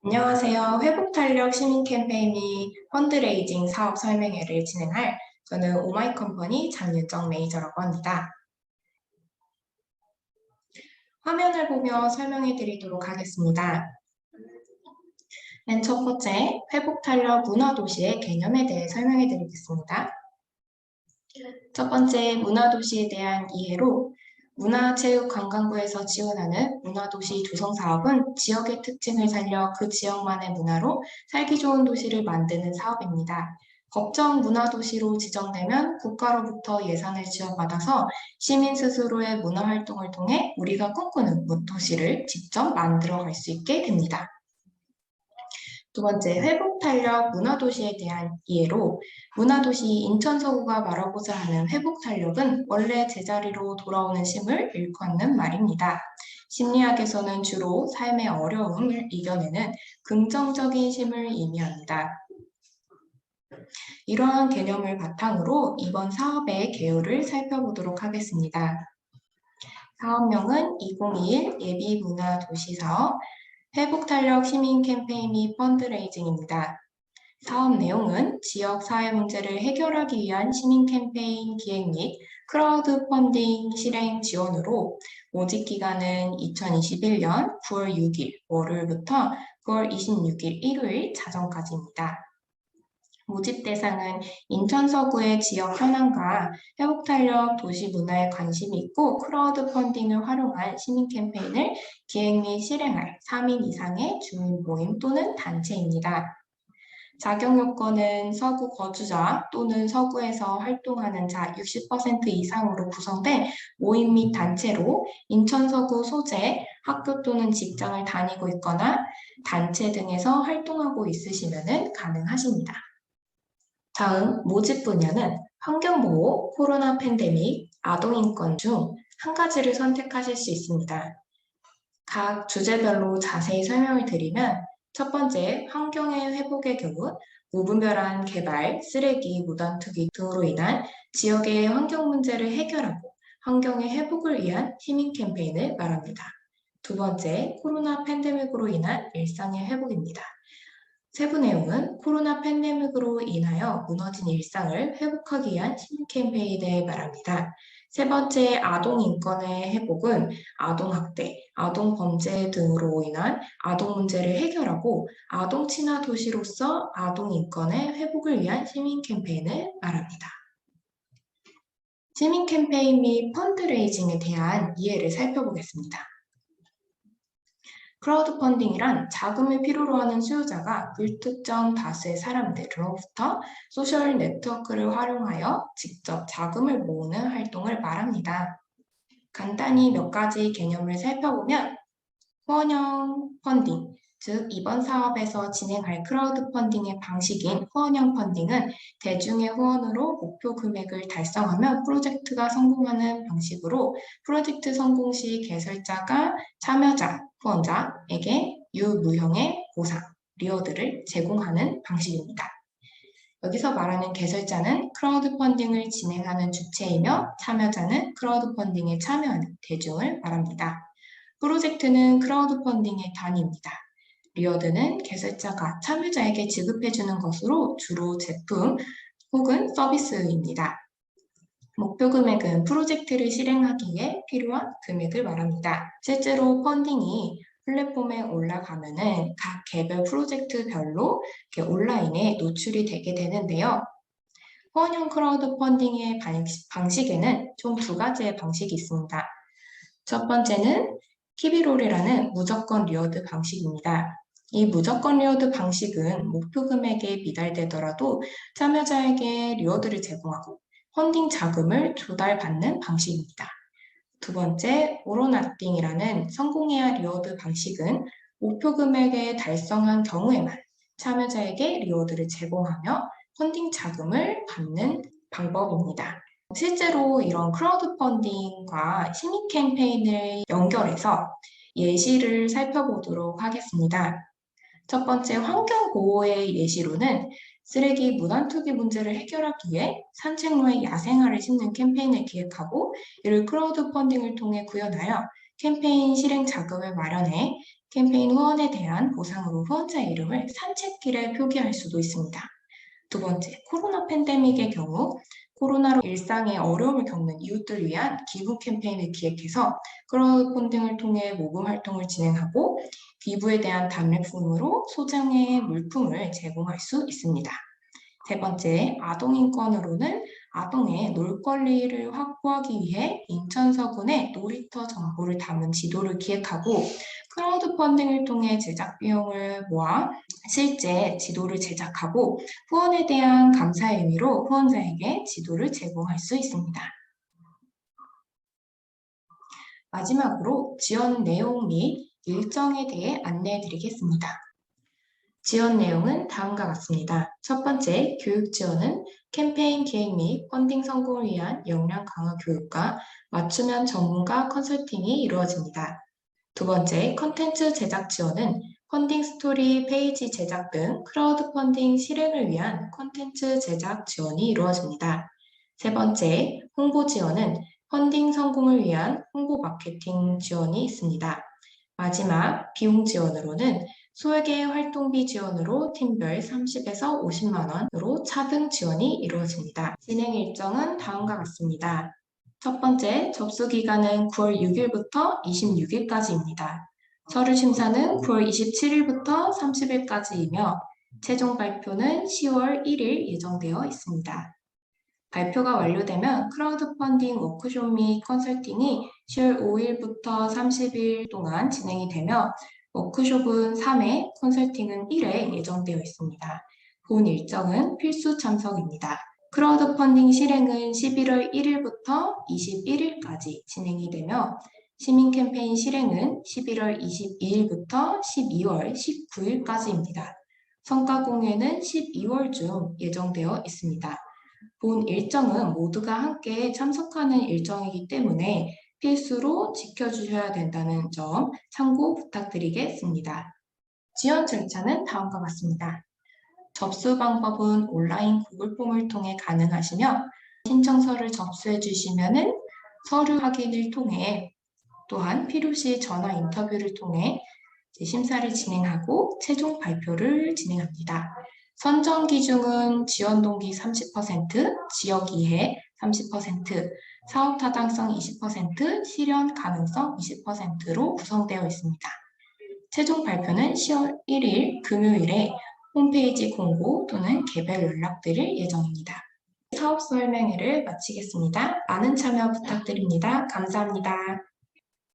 안녕하세요. 회복탄력 시민 캠페인 및 펀드레이징 사업 설명회를 진행할 저는 오마이컴퍼니 장윤정 매니저라고 합니다. 화면을 보며 설명해 드리도록 하겠습니다. 맨 첫 번째, 회복탄력 문화도시의 개념에 대해 설명해 드리겠습니다. 첫 번째, 문화도시에 대한 이해로 문화체육관광부에서 지원하는 문화도시 조성사업은 지역의 특징을 살려 그 지역만의 문화로 살기 좋은 도시를 만드는 사업입니다. 법정 문화도시로 지정되면 국가로부터 예산을 지원받아서 시민 스스로의 문화활동을 통해 우리가 꿈꾸는 도시를 직접 만들어갈 수 있게 됩니다. 두 번째, 회복탄력 문화도시에 대한 이해로 문화도시 인천 서구가 말하고자 하는 회복탄력은 원래 제자리로 돌아오는 심을 일컫는 말입니다. 심리학에서는 주로 삶의 어려움을 이겨내는 긍정적인 심을 의미합니다. 이러한 개념을 바탕으로 이번 사업의 개요를 살펴보도록 하겠습니다. 사업명은 2021 예비문화도시사업 회복탄력 시민 캠페인 및 펀드레이징입니다. 사업 내용은 지역 사회 문제를 해결하기 위한 시민 캠페인 기획 및 크라우드 펀딩 실행 지원으로 모집 기간은 2021년 9월 6일 월요일부터 9월 26일 일요일 자정까지입니다. 모집 대상은 인천 서구의 지역 현안과 회복탄력 도시 문화에 관심이 있고 크라우드 펀딩을 활용한 시민 캠페인을 기획 및 실행할 3인 이상의 주민 모임 또는 단체입니다. 자격 요건은 서구 거주자 또는 서구에서 활동하는 자 60% 이상으로 구성된 모임 및 단체로 인천 서구 소재, 학교 또는 직장을 다니고 있거나 단체 등에서 활동하고 있으시면 가능하십니다. 다음 모집 분야는 환경보호, 코로나 팬데믹, 아동인권 중 한 가지를 선택하실 수 있습니다. 각 주제별로 자세히 설명을 드리면 첫 번째, 환경의 회복의 경우 무분별한 개발, 쓰레기, 무단 투기 등으로 인한 지역의 환경 문제를 해결하고 환경의 회복을 위한 시민 캠페인을 말합니다. 두 번째, 코로나 팬데믹으로 인한 일상의 회복입니다. 세부 내용은 코로나 팬데믹으로 인하여 무너진 일상을 회복하기 위한 시민 캠페인을 말합니다. 세 번째, 아동 인권의 회복은 아동 학대, 아동 범죄 등으로 인한 아동 문제를 해결하고 아동 친화 도시로서 아동 인권의 회복을 위한 시민 캠페인을 말합니다. 시민 캠페인 및 펀드레이징에 대한 이해를 살펴보겠습니다. 크라우드 펀딩이란 자금을 필요로 하는 수요자가 불특정 다수의 사람들로부터 소셜 네트워크를 활용하여 직접 자금을 모으는 활동을 말합니다. 간단히 몇 가지 개념을 살펴보면 후원형 펀딩, 즉 이번 사업에서 진행할 크라우드 펀딩의 방식인 후원형 펀딩은 대중의 후원으로 목표 금액을 달성하면 프로젝트가 성공하는 방식으로 프로젝트 성공 시 개설자가 참여자, 후원자에게 유무형의 보상, 리워드를 제공하는 방식입니다. 여기서 말하는 개설자는 크라우드 펀딩을 진행하는 주체이며 참여자는 크라우드 펀딩에 참여하는 대중을 말합니다. 프로젝트는 크라우드 펀딩의 단위입니다. 리워드는 개설자가 참여자에게 지급해주는 것으로 주로 제품 혹은 서비스입니다. 목표 금액은 프로젝트를 실행하기 위해 필요한 금액을 말합니다. 실제로 펀딩이 플랫폼에 올라가면은 각 개별 프로젝트별로 온라인에 노출이 되게 되는데요. 후원형 크라우드 펀딩의 방식에는 총 두 가지의 방식이 있습니다. 첫 번째는 키비롤이라는 무조건 리워드 방식입니다. 이 무조건 리워드 방식은 목표 금액에 미달되더라도 참여자에게 리워드를 제공하고 펀딩 자금을 조달받는 방식입니다. 두 번째, 오로나띵이라는 성공해야 리워드 방식은 목표 금액에 달성한 경우에만 참여자에게 리워드를 제공하며 펀딩 자금을 받는 방법입니다. 실제로 이런 크라우드 펀딩과 시민 캠페인을 연결해서 예시를 살펴보도록 하겠습니다. 첫 번째, 환경보호의 예시로는 쓰레기 무단 투기 문제를 해결하기 위해 산책로에 야생화를 심는 캠페인을 기획하고 이를 크라우드 펀딩을 통해 구현하여 캠페인 실행 자금을 마련해 캠페인 후원에 대한 보상으로 후원자의 이름을 산책길에 표기할 수도 있습니다. 두 번째, 코로나 팬데믹의 경우 코로나로 일상에 어려움을 겪는 이웃들을 위한 기부 캠페인을 기획해서 크라우드 펀딩을 통해 모금 활동을 진행하고 기부에 대한 답례품으로 소정의 물품을 제공할 수 있습니다. 세 번째, 아동인권으로는 아동의 놀 권리를 확보하기 위해 인천 서군의 놀이터 정보를 담은 지도를 기획하고 크라우드 펀딩을 통해 제작 비용을 모아 실제 지도를 제작하고 후원에 대한 감사의 의미로 후원자에게 지도를 제공할 수 있습니다. 마지막으로 지원 내용 및 일정에 대해 안내해 드리겠습니다. 지원 내용은 다음과 같습니다. 첫 번째, 교육 지원은 캠페인 기획 및 펀딩 성공을 위한 역량 강화 교육과 맞춤형 전문가 컨설팅이 이루어집니다. 두 번째, 컨텐츠 제작 지원은 펀딩 스토리, 페이지 제작 등 크라우드 펀딩 실행을 위한 컨텐츠 제작 지원이 이루어집니다. 세 번째, 홍보 지원은 펀딩 성공을 위한 홍보 마케팅 지원이 있습니다. 마지막, 비용 지원으로는 소액의 활동비 지원으로 팀별 30에서 50만 원으로 차등 지원이 이루어집니다. 진행 일정은 다음과 같습니다. 첫 번째, 접수 기간은 9월 6일부터 26일까지입니다. 서류 심사는 9월 27일부터 30일까지이며 최종 발표는 10월 1일 예정되어 있습니다. 발표가 완료되면 크라우드 펀딩 워크숍 및 컨설팅이 10월 5일부터 30일 동안 진행이 되며 워크숍은 3회, 컨설팅은 1회 예정되어 있습니다. 본 일정은 필수 참석입니다. 크라우드 펀딩 실행은 11월 1일부터 21일까지 진행이 되며 시민 캠페인 실행은 11월 22일부터 12월 19일까지입니다. 성과 공유는 12월 중 예정되어 있습니다. 본 일정은 모두가 함께 참석하는 일정이기 때문에 필수로 지켜주셔야 된다는 점 참고 부탁드리겠습니다. 지원 절차는 다음과 같습니다. 접수 방법은 온라인 구글 폼을 통해 가능하시며 신청서를 접수해 주시면 서류 확인을 통해 또한 필요시 전화 인터뷰를 통해 심사를 진행하고 최종 발표를 진행합니다. 선정 기준은 지원 동기 30%, 지역 이해 30%, 사업 타당성 20%, 실현 가능성 20%로 구성되어 있습니다. 최종 발표는 10월 1일 금요일에 홈페이지 공고 또는 개별 연락드릴 예정입니다. 사업 설명회를 마치겠습니다. 많은 참여 부탁드립니다. 감사합니다.